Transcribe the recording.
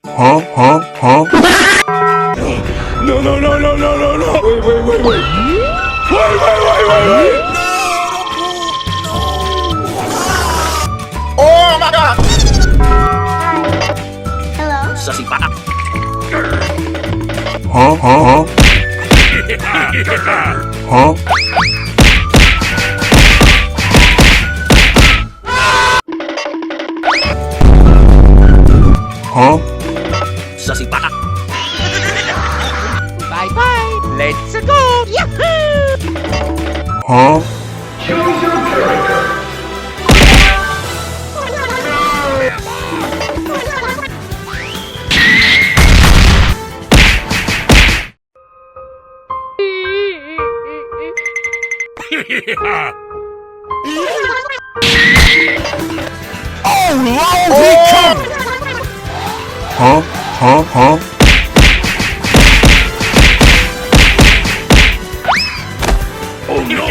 Huh? Huh? Huh? No, no, no, no, no, no, no. Wait, wait, wait, wait. Wait. Oh my God! Hello? Sa sipa. Huh? Huh? Huh? Huh? Huh? Sa sipa. Bye-bye! Let's go! Yahoo! Huh? Huh? Huh? Huh? Oh no!